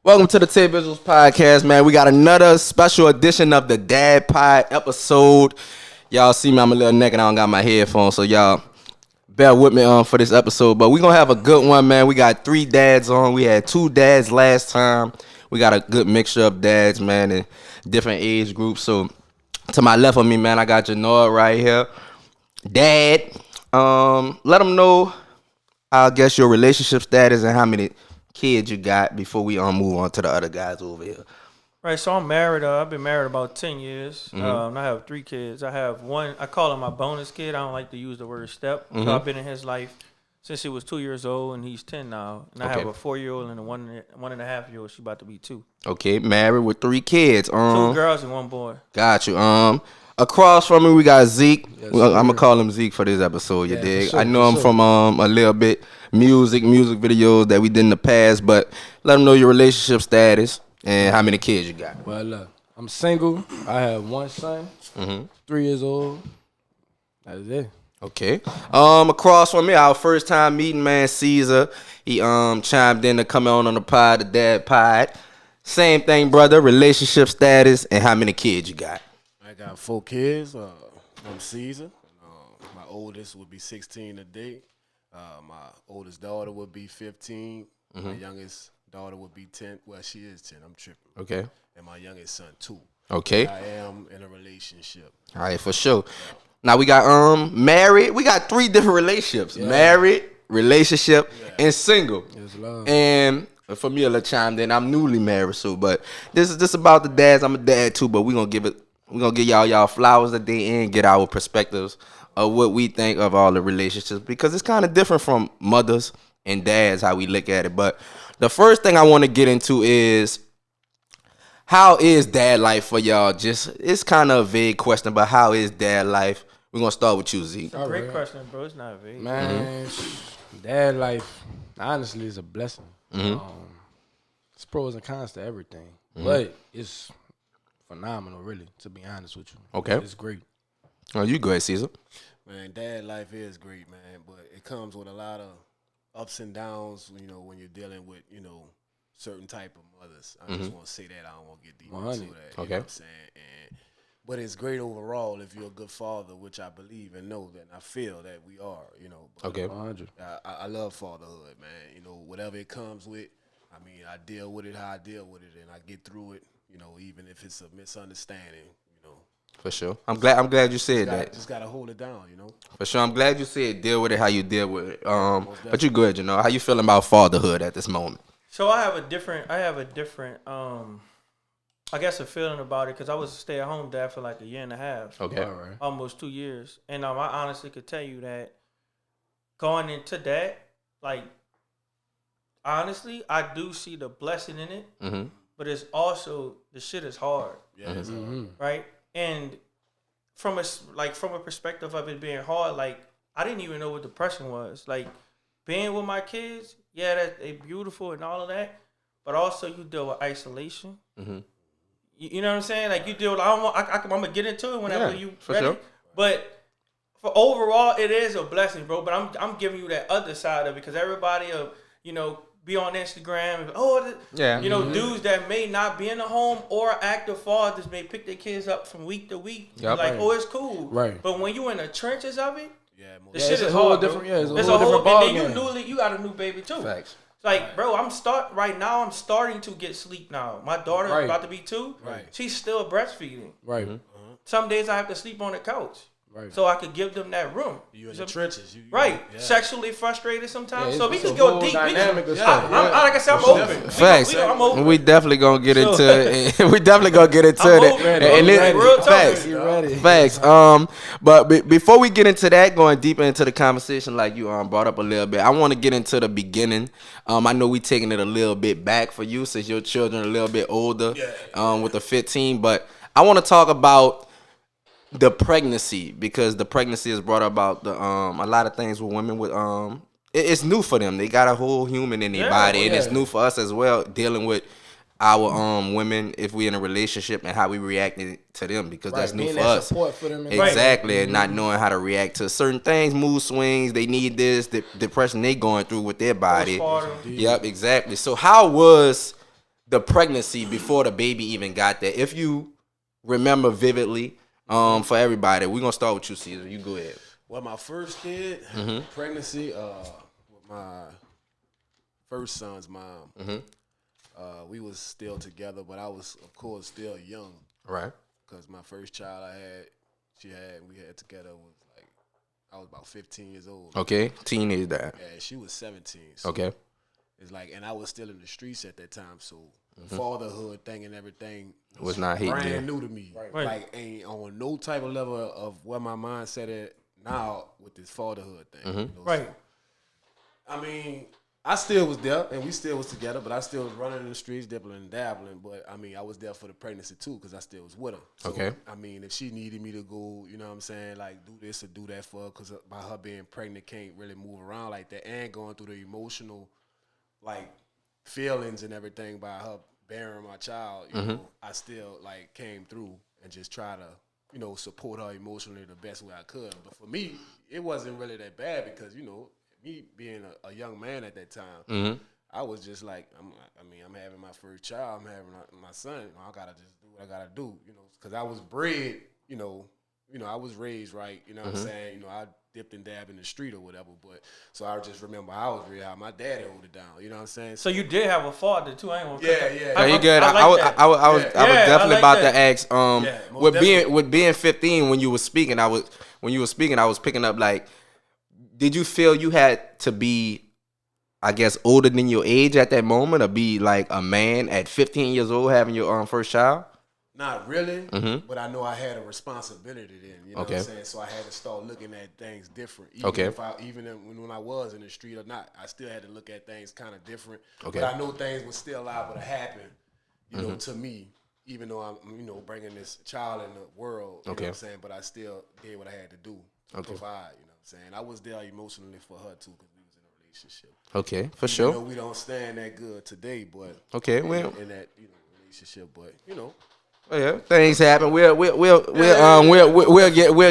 Welcome to the TaeVi podcast, man. We got another special edition of the DADPOD episode. Y'all see me, I'm a little naked. I don't got my headphones, so y'all bear with me for this episode. But we gonna have a good one, man. We got 3 dads on. We had 2 dads last time. We got a good mixture of dads, man, in different age groups. So to my left of me, man, I got GENNARD right here. Dad, let them know, I guess, your relationship status and how many kids you got before we move on to the other guys over here. Right, so I'm married. I've been married about 10 years. I have 3 kids. I have one, I call him my bonus kid. I don't like to use the word step. So I've been in his life since he was 2 years old, and he's 10 now. And I have a 4-year-old and a 1.5-year-old. She's about to be 2. Okay, married with 3 kids. 2 girls and 1 boy. Got you. Across from me, we got Zeke. Yes, I'm gonna call him Zeke for this episode. You dig? Sure, I know him from a little bit music videos that we did in the past, but let them know your relationship status and how many kids you got. Well, I'm single. I have 1 son, 3 years old. That's it. Okay. Across from me, our first time meeting, man, Caesar. He chimed in to come on the pod, the DADPOD. Same thing, brother. Relationship status and how many kids you got. I got 4 kids. I'm Caesar. My oldest would be 16 today. My oldest daughter would be 15. My youngest daughter would be 10. Well, she is 10. I'm tripping. Okay. And my youngest son 2. Okay. I am in a relationship. All right, for sure. Now we got married. We got 3 different relationships: married, relationship, and single. Yes, love. And for me, I chimed in. I'm newly married, so but this is about the dads. I'm a dad too, but we're gonna give y'all flowers at the end, get our perspectives of what we think of all the relationships, because it's kind of different from mothers and dads how we look at it. But the first thing I want to get into is, how is dad life for y'all? It's kind of a vague question, but how is dad life? We're gonna start with you, Zeke. Great question, bro. It's not vague. Man, dad life, honestly, is a blessing. It's pros and cons to everything, but it's phenomenal, really, to be honest with you. Okay. It's great. Oh, you go ahead, Caesar. Man, dad life is great, man, but it comes with a lot of ups and downs, when you're dealing with, certain type of mothers. I just want to say that. I don't want to get deep into that. You know what I'm saying? But it's great overall if you're a good father, which I believe and know that, and I feel that we are, But, Okay. 100. I love fatherhood, man. Whatever it comes with, I deal with it how I deal with it, and I get through it, even if it's a misunderstanding, For sure. I'm glad you said that. Just got to hold it down, For sure. I'm glad you said deal with it how you deal with it. But you good, how you feeling about fatherhood at this moment? So I have a different, I guess, a feeling about it, because I was a stay-at-home dad for like 1.5 years. Okay. All right. Almost 2 years. And I honestly could tell you that going into that, like, honestly, I do see the blessing in it, but it's also, the shit is hard. Yeah, it's hard. Right? And from a perspective of it being hard, like, I didn't even know what depression was. Like, being with my kids, they're beautiful and all of that, but also you deal with isolation. You know what I'm saying? Like, you deal with, I'm gonna get into it whenever you ready. Sure. But for overall, it is a blessing, bro. But I'm giving you that other side of it, because everybody be on Instagram, dudes that may not be in the home or active fathers may pick their kids up from week to week. Yep. Like, it's cool. Right. But when you in the trenches of it, the shit is is hard, different. Bro. Yeah, it's a whole different ball and then you got a new baby too. Facts. It's like, bro, I'm starting to get sleep now. My daughter's about to be 2. Right. She's still breastfeeding. Right. Some days I have to sleep on the couch. Right. So I could give them that room. You in the trenches. Right. Yeah. Sexually frustrated sometimes. Yeah, so we can go deep. Like I said, I'm open. Facts. I'm open. We definitely gonna get into it. We definitely gonna get into it. And real facts. You ready? Facts. But before we get into that, going deeper into the conversation, like you brought up a little bit, I want to get into the beginning. I know we taking it a little bit back for you since your children are a little bit older, with the 15. But I want to talk about the pregnancy, because the pregnancy has brought about a lot of things with women with it's new for them. They got a whole human in their body, and it's new for us as well, dealing with our women if we're in a relationship and how we reacting to them, because that's new for us. Support for them. Exactly, and not knowing how to react to certain things, mood swings. They need this, the depression they going through with their body. Yep, exactly. So how was the pregnancy before the baby even got there. If you remember vividly, for everybody, we're gonna start with you, Caesar. You go ahead. Well, my first kid, pregnancy, with my first son's mom. We was still together, but I was, of course, still young. Right. Because my first child we had together was like, I was about 15 years old. Okay, teenage dad. Yeah, she was 17. So Okay. it's like, and I was still in the streets at that time, so the fatherhood thing and everything was not hitting brand you. new to me. Right. Like, ain't on no type of level of where my mindset at now with this fatherhood thing. You know? Right. I mean, I still was there, and we still was together, but I still was running in the streets, dipping and dabbling. But, I mean, I was there for the pregnancy, too, because I still was with her. So, Okay. I mean, if she needed me to go, you know what I'm saying, like, do this or do that for her, because by her being pregnant, can't really move around like that, and going through the emotional, like, feelings and everything by her bearing my child, you know, I still, like, came through and just try to, you know, support her emotionally the best way I could. But for me, it wasn't really that bad because, you know, me being a young man at that time, I was just like, I'm having my first child, I'm having my son. I gotta just do what I gotta do, you know, because I was bred, you know, I was raised right, you know what I'm saying. You know, I dipped and dabbed in the street or whatever, but so I just remember I was real how my dad held it down, you know what I'm saying. So you did have a father too. I ain't gonna Yeah, you good. I was definitely about to ask. With being 15 when you were speaking, I was picking up like. Did you feel you had to be, I guess, older than your age at that moment, or be like a man at 15 years old having your first child? Not really, but I know I had a responsibility then. You know what I'm saying? So I had to start looking at things different. Even when I was in the street or not, I still had to look at things kind of different. Okay. But I know things were still liable to happen, you know, to me, even though I'm, you know, bringing this child in the world. You know what I'm saying? But I still did what I had to do to provide, you know what I'm saying? I was there emotionally for her too because we was in a relationship. Okay, for sure. You know, we don't stand that good today, but in that, you know, relationship, but you know. Oh yeah, things happen. We'll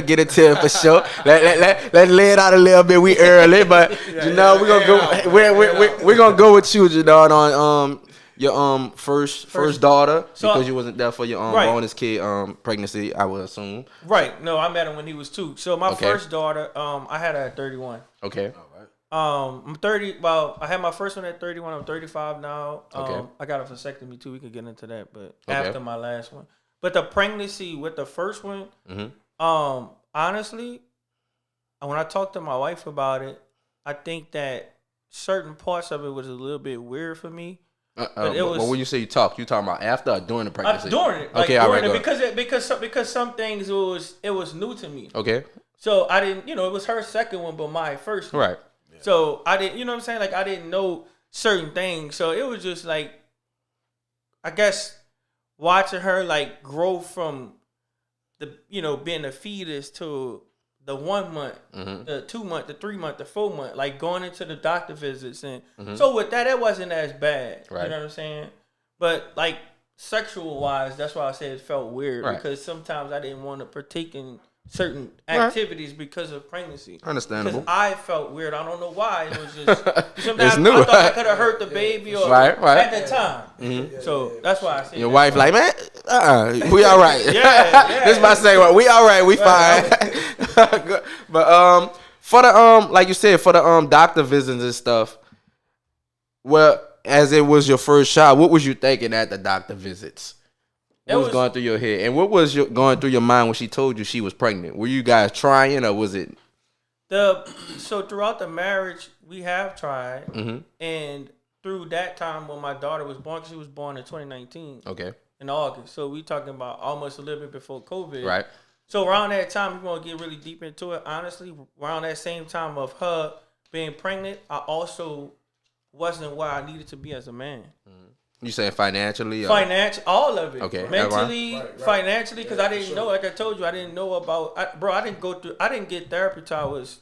get it to it for sure. Let's lay it out a little bit. We early, but you know we're gonna go with you, Jadon, on your first daughter because you wasn't there for your bonus kid pregnancy, I would assume. Right. No, I met him when he was 2. So my first daughter, I had her at 31. Okay. I'm 30. Well, I had my first one at 31. I'm 35 now. Okay. I got a vasectomy too. We could get into that, but after my last one. But the pregnancy with the first one, honestly, when I talked to my wife about it, I think that certain parts of it was a little bit weird for me. But when you say you talking about after or during the pregnancy? During it. Like, okay, all right. Because some things it was new to me. Okay. So I didn't, it was her second one, but my first one. Right. So I didn't, you know what I'm saying? Like I didn't know certain things. So it was just like, I guess watching her like grow from the, being a fetus to the 1 month, the 2 month, the 3 month, the 4 month, like going into the doctor visits. And so with that, it wasn't as bad. Right. You know what I'm saying? But like sexual wise, that's why I said it felt weird because sometimes I didn't want to partake in certain activities because of pregnancy. Understandable. Because I felt weird. I don't know why. It was just sometimes I thought I could have hurt the baby or at the time. So that's why I said your wife like, man, we all right. This is my second one. We all right. We fine. But for the like you said, for the doctor visits and stuff, well, as it was your first child, what was you thinking at the doctor visits? What was going through your head? And what was going through your mind when she told you she was pregnant? Were you guys trying or was it? So throughout the marriage, we have tried. And through that time when my daughter was born, because she was born in 2019. Okay. In August. So we talking about almost a little bit before COVID. Right. So around that time, we want to get really deep into it. Honestly, around that same time of her being pregnant, I also wasn't where I needed to be as a man. You saying financially? All of it. Okay. Mentally, financially, because I didn't know. Like I told you, I didn't know about. I didn't get therapy till I was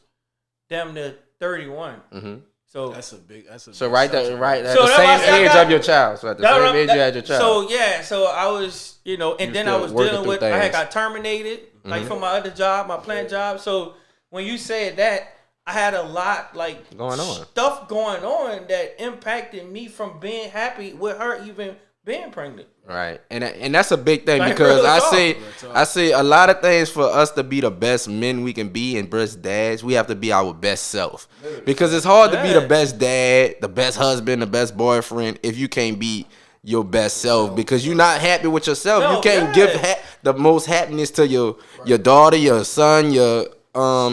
damn near 31. So that's a big. So right at the same age of your child. So at the same age you had your child. So yeah. So I was, and then I was dealing with. I had got terminated like from my other job, my plant job. So when you said that, I had a lot stuff going on that impacted me from being happy with her even being pregnant. Right, and that's a big thing Like, because real I say a lot of things for us to be the best men we can be and best dads, we have to be our best self. Because it's hard to be the best dad, the best husband, the best boyfriend if you can't be your best self because you're not happy with yourself. You can't give the most happiness to your daughter, your son, your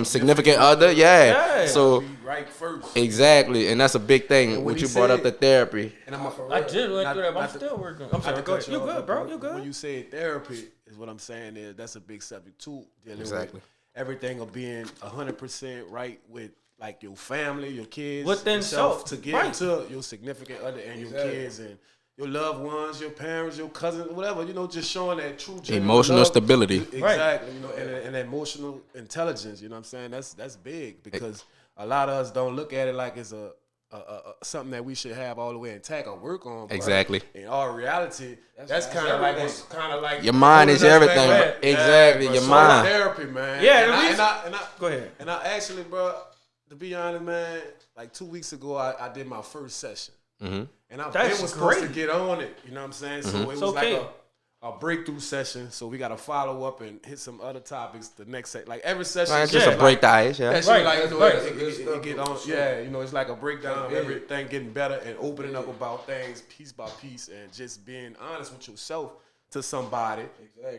significant other. Yeah. So right first. Exactly, and that's a big thing. What you brought up the therapy. And I just went through that, but I'm still working. I'm sorry, go ahead. You good, bro? You good? When you say therapy, is what I'm saying is that's a big subject too. Dealing with everything of being 100% right with like your family, your kids, within yourself, self to get to your significant other and your kids and your loved ones, your parents, your cousins, whatever. You know, just showing that true emotional love. Stability. Exactly. You know, and emotional intelligence. You know what I'm saying? That's big because a lot of us don't look at it like it's a something that we should have all the way intact or work on. Exactly. In all reality, that's kind of like your mind is everything. Exactly, your mind. Therapy, man. Yeah. Go ahead. And I actually, bro, to be honest, man, like 2 weeks ago, I did my first session. Mm-hmm. And I was supposed to get on it. You know what I'm saying? So it was like a breakthrough session. So we got to follow up and hit some other topics the next set. Like every session. It's just a break the ice, yeah. That's it get on. Yeah, you know, it's like a breakdown of everything getting better and opening up about things piece by piece and just being honest with yourself to somebody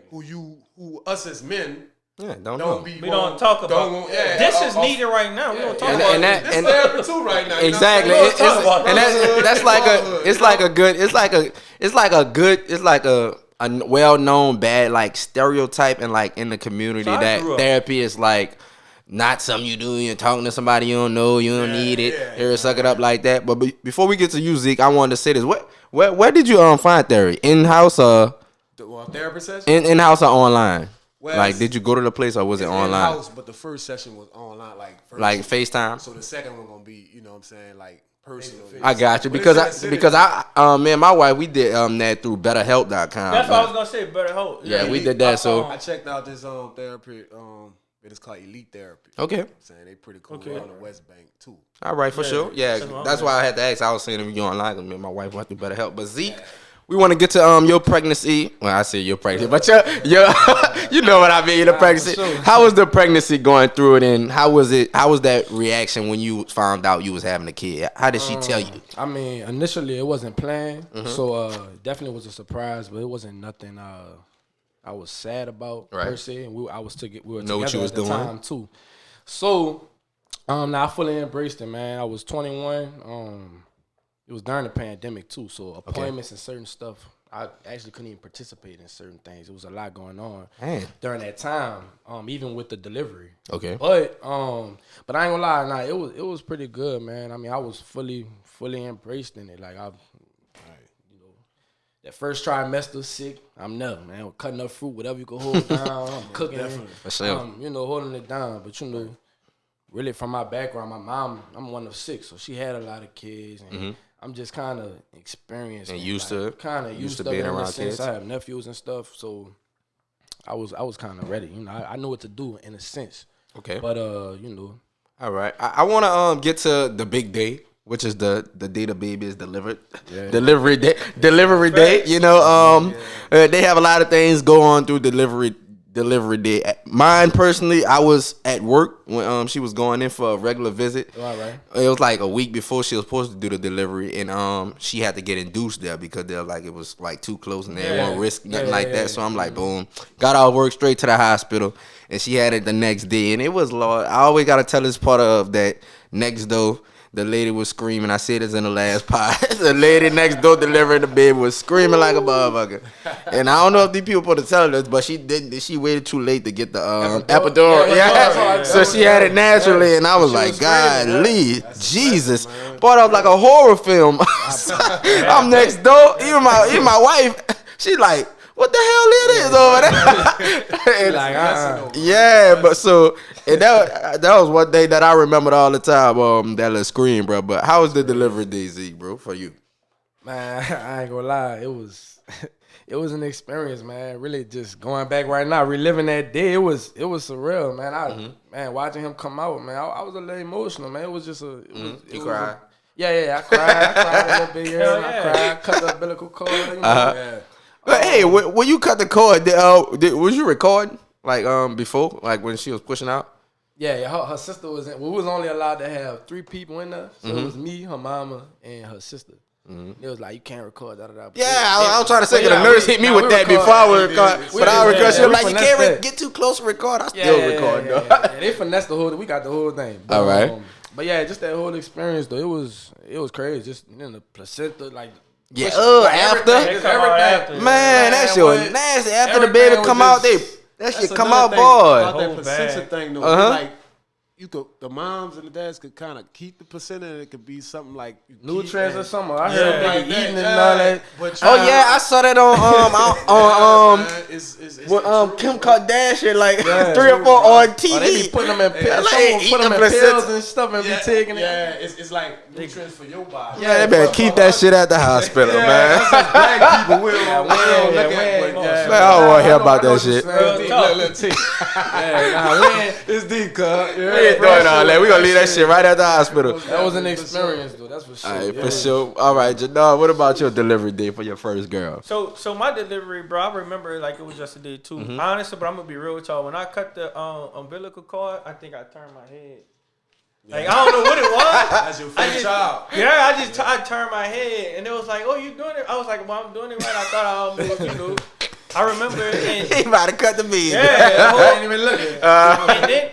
who us as men. Yeah, don't know. We don't talk about. This is needed right now. We don't talk about this therapy too right now. Exactly. That's like a well-known bad like stereotype and like in the community that therapy is like not something you do. You're talking to somebody you don't know. You don't need it. Here, suck it up like that. But before we get to you, Zeke, I wanted to say this. Where did you find therapy? In-house or therapy session? In-house or online? Well, like, did you go to the place or was it online? In-house, but the first session was online, like FaceTime. So the second one gonna be, you know what I'm saying, like personal. I got you because I me and my wife we did that through BetterHelp.com. That's what I was gonna say. BetterHelp. Yeah, we did that. So I checked out this therapy. It is called Elite Therapy. Okay. You know what I'm saying they pretty cool on the West Bank too. All right, for sure. Yeah, that's why I had to ask. I was saying if you online, because me and my wife went through BetterHelp. But Zeke. We want to get to your pregnancy. Well, I say your pregnancy, but your you know what I mean. The pregnancy. Sure. How was the pregnancy going through it, and how was it? How was that reaction when you found out you was having a kid? How did she tell you? I mean, initially it wasn't planned, so definitely was a surprise, but it wasn't nothing I was sad about per se. And we were together what you was at the doing time too. So now I fully embraced it, man. I was 21. It was during the pandemic too, so appointments and certain stuff, I actually couldn't even participate in certain things. There was a lot going on during that time, even with the delivery. Okay. But I ain't gonna lie, it was pretty good, man. I mean, I was fully embraced in it. Like that first trimester sick, I'm never, man. I'm cutting up fruit, whatever you can hold down. I'm cooking, holding it down. But really from my background, my mom, I'm one of 6, so she had a lot of kids, and I'm just kind of experienced and used to it. Kind of used to being around kids. I have nephews and stuff, so I was kind of ready. I knew what to do in a sense. Okay. But All right. I want to get to the big day, which is the day the baby is delivered. Yeah. Delivery day. They have a lot of things go on through delivery day. Mine personally, I was at work when she was going in for a regular visit. All right. It was like a week before she was supposed to do the delivery, and she had to get induced there because they're like it was like too close and they won't risk nothing like that. So I'm like, boom, got out of work straight to the hospital, and she had it the next day, and it was Lord. I always gotta tell this part of that next door. The lady was screaming. I said this in the last pod. The lady next door delivering the baby was screaming like a motherfucker. And I don't know if these people put to tell us, but she didn't. She waited too late to get the epidural. Yeah. So she had it naturally, and I was like, golly, Jesus. Boy, that was like a horror film. I'm next door. Even my wife, she like, what the hell it is over there? Yeah, but so and that was one day that I remembered all the time. That little scream, bro. But how was the delivery day, Zeke, bro, for you? Man, I ain't gonna lie, it was an experience, man. Really, just going back right now, reliving that day. It was surreal, man. Man, watching him come out, man, I was a little emotional, man. It was just You cried? Yeah. I cried a little bit. Yeah, I cried. Cut the umbilical cord. But hey, when you cut the cord, was you recording like before, like when she was pushing out? Yeah. Her sister was in. We was only allowed to have 3 people in there, so it was me, her mama, and her sister. It was like, you can't record that. Yeah, I was trying to say, the nurse hit me with that before I would record. But I would record. She was like, you can't get too close to record. I still record though. Yeah, they finessed the whole. We got the whole thing. But, all right. But yeah, just that whole experience though. It was crazy. Just the placenta, like. Yeah. After. Man, that shit was nasty. After the baby come out, that shit come out, boy. About that placenta thing though, like. The moms and the dads could kind of keep the placenta, and it could be something like nutrients or something. I heard like eating and all that. I saw that on Kim Kardashian like 3 or 4 on TV. They be putting them in pills. Put them in pills and stuff and be taking it. Yeah, it's like nutrients for your body. Yeah, they better keep that shit at the hospital, man. That's black people. We don't look at. I don't want to hear about that shit. It's deep, cuz. Doing all that. We gonna leave that shit right at the hospital. That was an experience, though. That's for sure. All right, for sure. All right, Jannard, what about your delivery day for your first girl? So my delivery, bro, I remember like it was just a day too. Honestly, but I'm gonna be real with y'all. When I cut the umbilical cord, I think I turned my head. Like I don't know what it was. That's your first child. Yeah, I turned my head, and it was like, oh, you doing it? I was like, well, I'm doing it right. I thought I was, I remember it. He about to cut the bead. Yeah, I ain't even looking.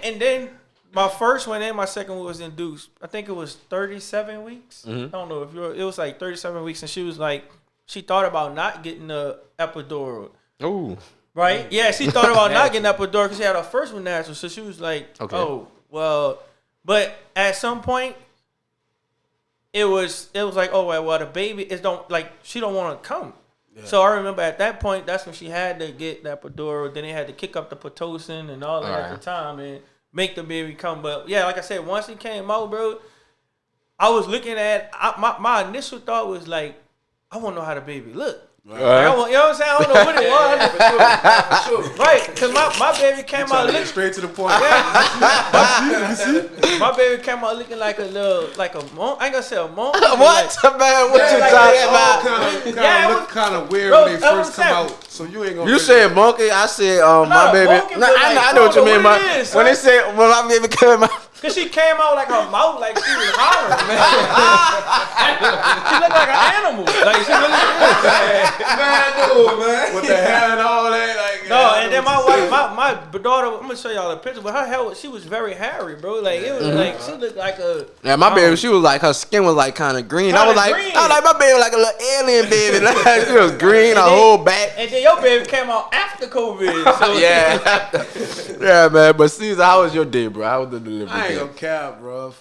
And then. My first one and my second one was induced. I think it was 37 weeks. I don't know it was like 37 weeks, and she was like, she thought about not getting the epidural. Ooh. Right? Yeah, she thought about not getting epidural because she had her first one natural. So she was like, oh, well. But at some point, it was like, oh, well, the baby she don't want to come. Yeah. So I remember at that point, that's when she had to get the epidural. Then they had to kick up the Pitocin and all that at the time. And make the baby come. But yeah, like I said, once it came out, bro, I was looking at my initial thought was like, I want to know how the baby look. Right. Like, you know what I'm saying? I don't know what it was. For sure. Right, because my baby came out looking straight to the point. My baby came out looking like a monk. I ain't gonna say a monk. What? Man, what you talking about? Kind of weird when they first come out. So you ain't gonna. You said monkey. I said my baby. I know what you mean. When they say when my baby came out. Cause she came out like her mouth, like she was hollering, man. She looked like an animal. Like she really man. With the hair and all that, like. No, and then my wife, my daughter. I'm gonna show y'all a picture, but her hair, she was very hairy, bro. Like it was like she looked like a. Yeah, my baby, she was like her skin was like kind of green. I was like my baby was like a little alien baby. Like, she was green, her whole back. And then your baby came out after COVID. So. Yeah, man. But Caesar, how was your day, bro? How was the delivery? I ain't gonna cap, bro.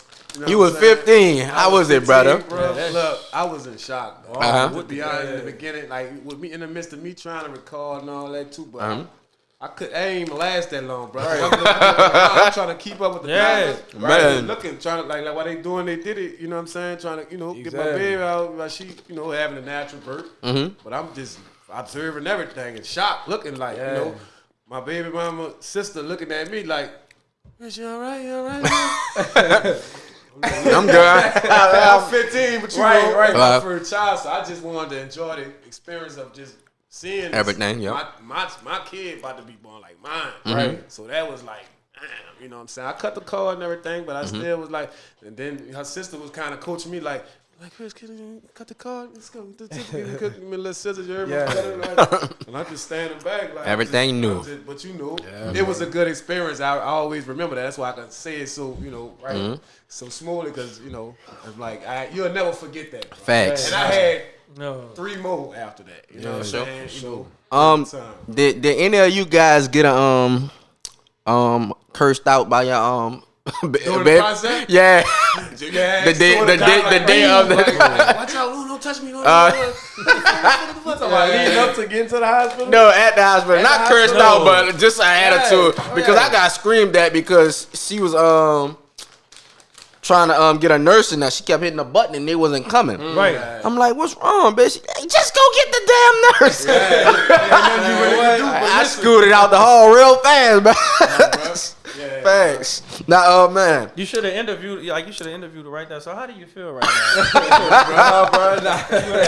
You was 15. How was it, brother? Bro. Look, I was in shock. To be honest, in the beginning, like with me in the midst of me trying to record and all that too, but I ain't even last that long, bro. I'm trying to keep up with the process. Man. Looking, trying to like while they doing, they did it. You know what I'm saying? Trying to get my baby out. While she having a natural birth. But I'm just observing everything in shock, looking like my baby mama sister looking at me like. Is you all right? You all right? I'm good. I'm 15, but right. My first child, so I just wanted to enjoy the experience of just seeing everything. My kid about to be born like mine, right? So that was like, damn, you know what I'm saying? I cut the cord and everything, but I still was like, and then her sister was kind of coaching me like, Chris, can you cut the cord? Let's go. Give me a little scissors. You heard me? And I'm just standing back. Like, everything new. But it was a good experience. I always remember that. That's why I can say it so, so smoothly because, it's like, you'll never forget that. Bro. Facts. And I had 3 more after that. You know what I'm saying? Did any of you guys get cursed out by your During the process? Yeah. The day of the. Watch out! Don't touch me! Leading up to get into the hospital? No, at the hospital. Not cursed out, but just an attitude. Because I got screamed at because she was trying to get a nurse in there. She kept hitting the button and they wasn't coming. Right. I'm like, what's wrong, bitch? Hey, just go get the damn nurse. I scooted out the hall real fast, bro. Facts. Now, man. You should have interviewed, her right there. So how do you feel right now?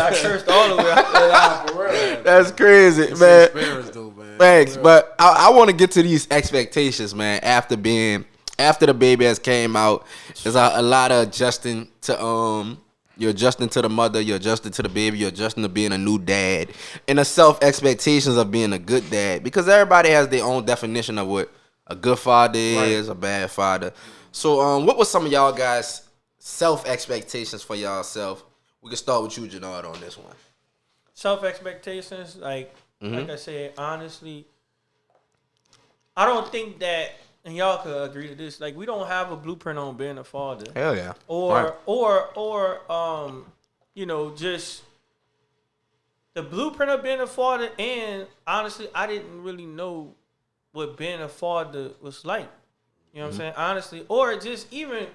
I cursed all the way out. For real. That's crazy, man. Though, man. Thanks, but I want to get to these expectations, man. After the baby has came out, there's a lot of adjusting to you're adjusting to the mother, you're adjusting to the baby, you're adjusting to being a new dad, and the self expectations of being a good dad, because everybody has their own definition of what a good father is, a bad father. So, what was some of y'all guys' self expectations for y'all self? We can start with you, GENNARD, on this one. Self expectations, like I said, honestly, I don't think that, and y'all could agree to this, like we don't have a blueprint on being a father. Hell yeah. Or you know, just the blueprint of being a father. And honestly, I didn't really know what being a father was like. You know what I'm saying? Honestly, or just even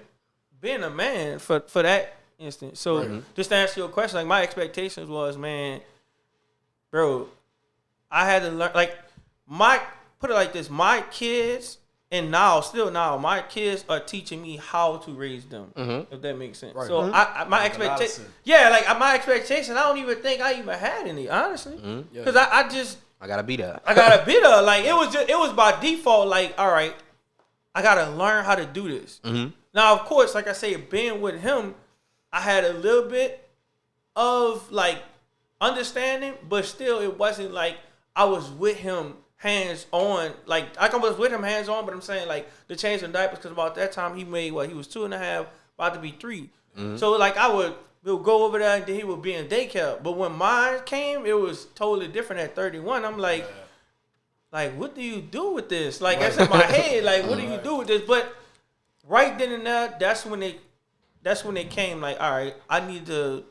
being a man for that instance. So just to answer your question, like my expectations was, man, bro, I had to learn, like put it like this, my kids. And still now, my kids are teaching me how to raise them. If that makes sense. Right. So my expectation, my expectation, I don't even think I even had any, honestly, because I gotta be there. Like it was by default. Like, all right, I gotta learn how to do this. Now, of course, like I say, being with him, I had a little bit of like understanding, but still, it wasn't like I was with him hands on, like I was with him hands on, but I'm saying like the change in diapers, because about that time he made he was 2.5, about to be 3. So like we'll go over there and then he would be in daycare. But when mine came, it was totally different at 31. I'm like what do you do with this? Like that's in my head, like what do you do with this? But right then and there, that's when it came. Like, all right, I need to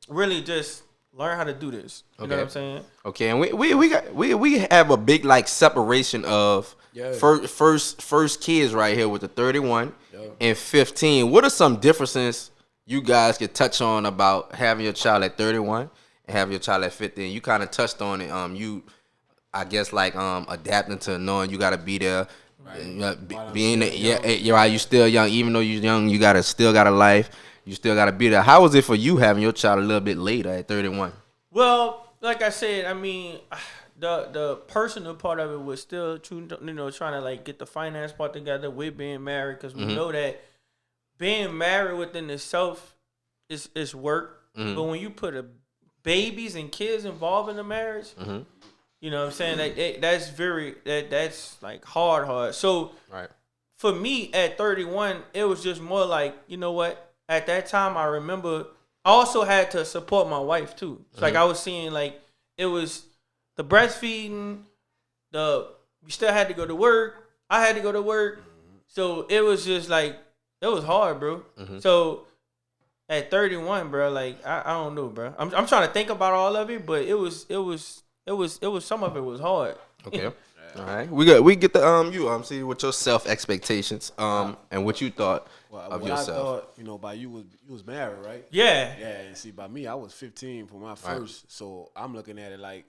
really just learn how to do this. You know what I'm saying? Okay, and we have a big like separation of first kids right here with the 31 and 15. What are some differences you guys could touch on about having your child at 31 and having your child at 15? You kind of touched on it. I guess like adapting to knowing you gotta be there. Right. You still young. Even though you're young, you still got a life. You still got to be there. How was it for you having your child a little bit later at 31? Well, like I said, I mean, the personal part of it was still trying to like get the finance part together with being married, because we know that being married within itself is work. But when you put babies and kids involved in the marriage, you know what I'm saying? That's like hard. So for me at 31, it was just more like, you know what? At that time, I remember I also had to support my wife too. It's like I was seeing like it was the breastfeeding, we still had to go to work. I had to go to work. So it was just like, it was hard, bro. So at 31, bro, like I don't know, bro. I'm trying to think about all of it, but it was some of it was hard. Okay. All right. We get the see what your self expectations and what you thought of yourself. I thought, by you was married, right? Yeah. Yeah, and see, by me, I was 15 for my first, so I'm looking at it like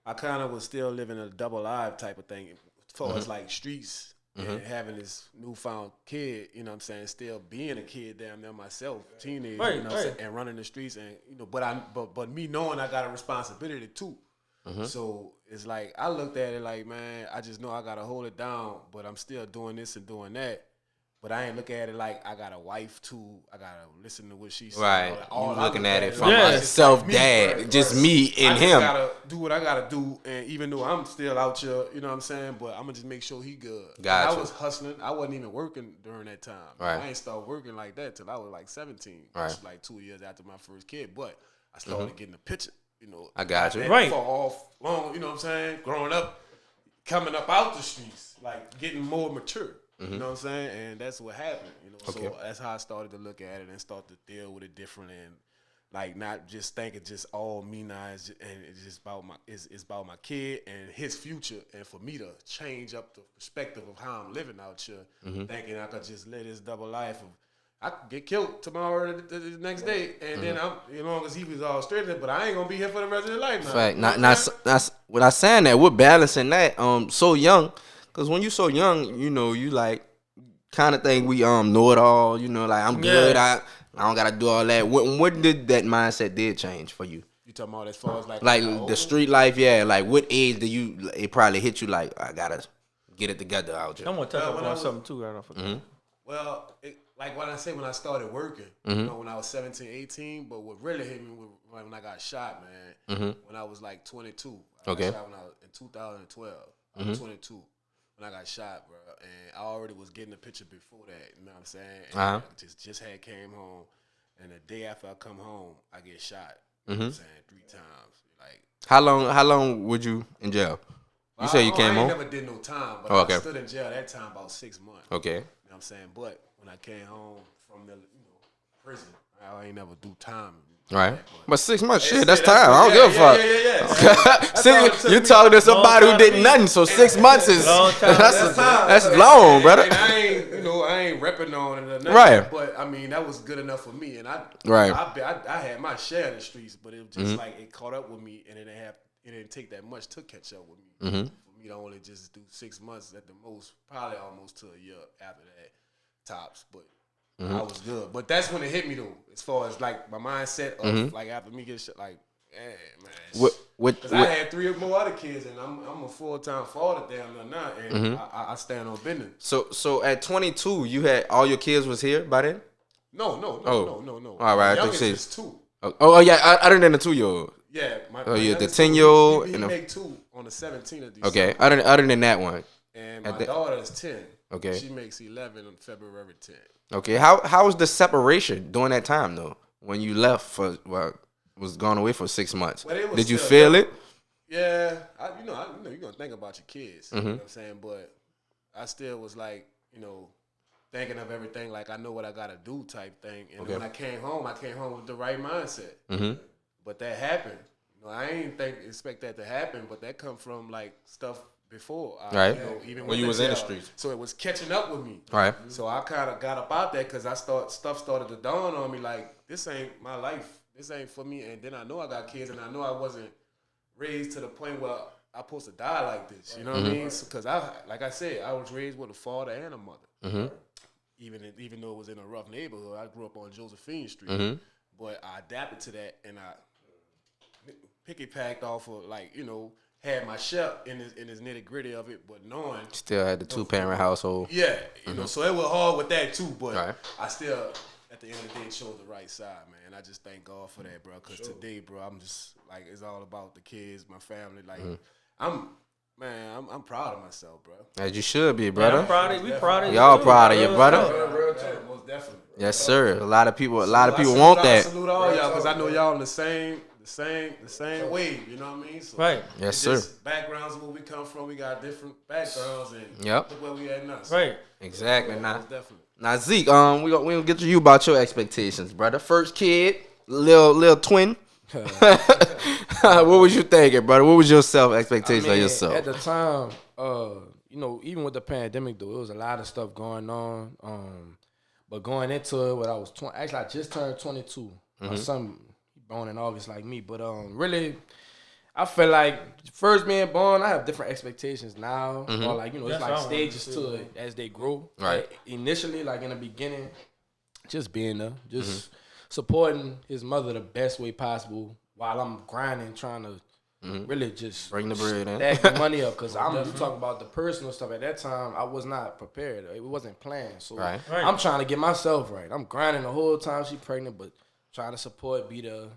I kind of was still living a double life type of thing, as far as like streets and having this newfound kid, you know what I'm saying, still being a kid damn near myself, teenager, you know what I'm saying, and running the streets, and but me knowing I got a responsibility too. So it's like I looked at it like, man, I just know I gotta hold it down, but I'm still doing this and doing that. But I ain't look at it like I got a wife too. I gotta listen to what she said. Right. You looking at it from myself, dad, just me and him. I gotta do what I gotta do, and even though I'm still out here, you know what I'm saying. But I'm gonna just make sure he good. Gotcha. I was hustling. I wasn't even working during that time. Right. I ain't started working like that till I was like 17. Right. Which was like 2 years after my first kid. But I started getting the picture. I got you. Right. For all long, you know what I'm saying? Growing up, coming up out the streets, like getting more mature. You know what I'm saying? And that's what happened. So that's how I started to look at it and start to deal with it differently, and like not just thinking just all me now, and it's just about it's about my kid and his future, and for me to change up the perspective of how I'm living out here, thinking I could just live this double life of I could get killed tomorrow or the next day, and then I'm, as long as he was all straight, but I ain't gonna be here for the rest of the life now. Fact. Not when I saying that, we're balancing that so young. Cause when you so young, you know, you like kind of think we know it all. You know, like I'm good. I don't gotta do all that. What did that mindset did change for you? You talking about as far as like the street life? Yeah. Like what age do you? It probably hit you like I gotta get it together out here. I'm gonna touch on something too. Right off. Well, like when I started working, you know, when I was 17, 18, but what really hit me when I got shot, man, when I was like 22. I got shot when I was in 2012. I was 22 when I got shot, bro, and I already was getting a picture before that. You know what I'm saying? And I just had came home, and the day after I come home, I get shot. You know what I'm saying 3 times. Like how long would you in jail? You say you came home? I never did no time, but I stood in jail that time about 6 months. Okay. You know what I'm saying? But when I came home from the prison, I ain't never do time. Right. But 6 months, shit, that's time. I don't give a fuck. See, you talking to somebody who did nothing, so 6 months is that's long, brother. And I ain't repping on it or nothing. Right. But I mean, that was good enough for me, and I had my share in the streets, but it was just like it caught up with me, and it didn't take that much to catch up with me. For me to only just do 6 months at the most, probably almost to a year after that, tops. But I was good. But that's when it hit me though, as far as like my mindset of like after me get shit, like, man. Because I had 3 or more other kids, and I'm a full-time father damn near now, and I stand on business. So at 22, you had all your kids was here by then? No. All right, the youngest is 2. Oh yeah, other than the 2-year-old. Yeah, my the youngest 10-year-old. He make 2 on the 17th of December. Okay, other than that one. And my daughter is 10. Okay. She makes 11 on February 10th. Okay, how was the separation during that time though? When you left was gone away for 6 months. Did you feel it? Yeah, you're gonna think about your kids. You know what I'm saying? But I still was like, thinking of everything like I know what I gotta do type thing. And when I came home with the right mindset. But that happened. I ain't expect that to happen, but that come from like stuff before. Right. Even when you was in the streets. So it was catching up with me. Right. So I kind of got up out there because stuff started to dawn on me like, this ain't my life. This ain't for me. And then I know I got kids, and I know I wasn't raised to the point where I'm supposed to die like this. You know what I mean? Because like I said, I was raised with a father and a mother. Even though it was in a rough neighborhood, I grew up on Josephine Street. But I adapted to that, and I picky-packed off of, like, had my share in his nitty-gritty of it, but knowing... Still had the 2-parent household. Yeah, so it was hard with that, too, but I still, at the end of the day, chose the right side, man. I just thank God for that, bro, because today, bro, I'm just, like, it's all about the kids, my family. Like, I'm proud of myself, bro. As you should be, brother. I'm proud of you. We proud of you. Y'all proud of you, brother. Most definitely. Yes, sir. A lot of people want that. I salute all y'all, because I know y'all in the same wave, you know what I mean? So right. Yes, sir. Backgrounds of where we come from, we got different backgrounds, and look where we at now. So right. Exactly. Definitely. Now, Zeke, we gonna get to you about your expectations, brother. First kid, little twin. What was you thinking, brother? What was your expectation of yourself? At the time, even with the pandemic, though, it was a lot of stuff going on. But going into it when I was 20, actually, I just turned 22. My son born in August like me, but really, I feel like first being born, I have different expectations now. Or like it's like stages to it as they grow. Right. Like, initially, like in the beginning, just being there, just supporting his mother the best way possible while I'm grinding, trying to really just bring the bread in, stack the money up. Because I'm talking about the personal stuff. At that time, I was not prepared. It wasn't planned. So I'm trying to get myself right. I'm grinding the whole time she's pregnant, but trying to support, be the.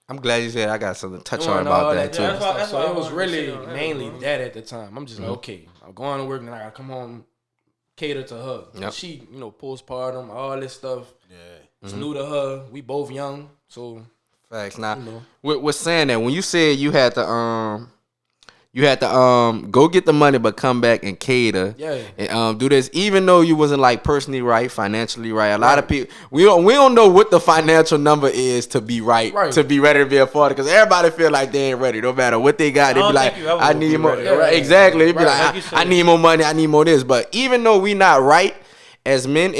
I'm glad you said I got something to touch on about that too. So it was really mainly that at the time. I'm just like, okay, I'm going to work and I gotta come home, cater to her. Yep. She, postpartum, all this stuff. Yeah. It's new to her. We both young, so. Facts. Now, with saying that, when you said you had to go get the money but come back and cater and do this, even though you wasn't like personally right, financially right. A lot of people we don't know what the financial number is to be right. To be ready to be a father, because everybody feel like they ain't ready. No matter what they got, they be like, I need more. Exactly. They be like, I need more money. I need more this. But even though we not right as men,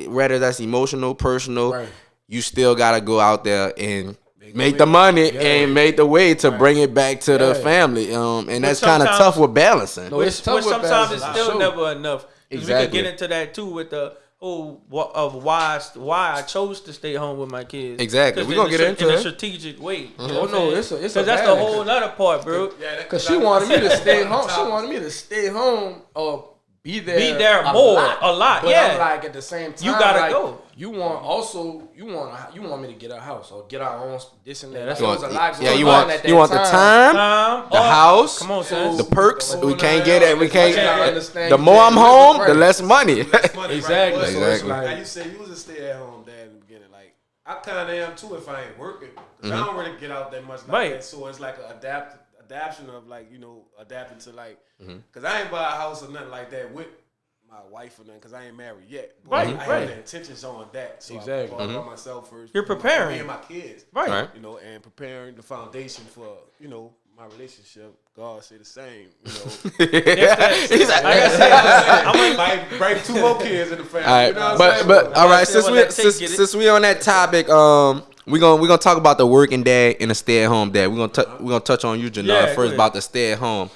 whether that's emotional, personal, you still gotta go out there and make the money and make the way to bring it back to the family. And that's kind of tough with balancing. No, it's tough with sometimes balancing. it's still never enough. Exactly. We could get into that too with the of why I chose to stay home with my kids. Exactly. We're gonna get into in it a strategic way. Oh no, it's a that's the whole other part, bro. Because she wanted me to stay home. She wanted me to stay home or be there a lot. But I'm like, at the same time, you gotta like, go. You want me to get our house or get our own this and that. That's You was a want, lot yeah, going you on want at that you want the time, the house, come on, son. the perks. We can't get it. We can't. understand. The more I'm home, the less money. Exactly. Right? So it's Exactly. like, Now you say you was a stay-at-home dad in the beginning. Like I kind of am too if I ain't working. 'Cause I don't really get out that much like that. So it's like an adaptation of like adapting to like. Because I ain't buy a house or nothing like that with my wife or nothing. Because I ain't married yet. But I have the intentions on that. So I bought it on myself first. You're preparing me and my kids. Right. And preparing the foundation for my relationship. God say the same. He's like, Like I said, I'm gonna bring 2 more kids in the family. all right, You know what I'm saying? but all right. Since Since we on that topic, we gonna talk about the working dad and the stay at home dad. We're gonna touch on you, Gennard, Yeah, first go ahead. about the stay at home.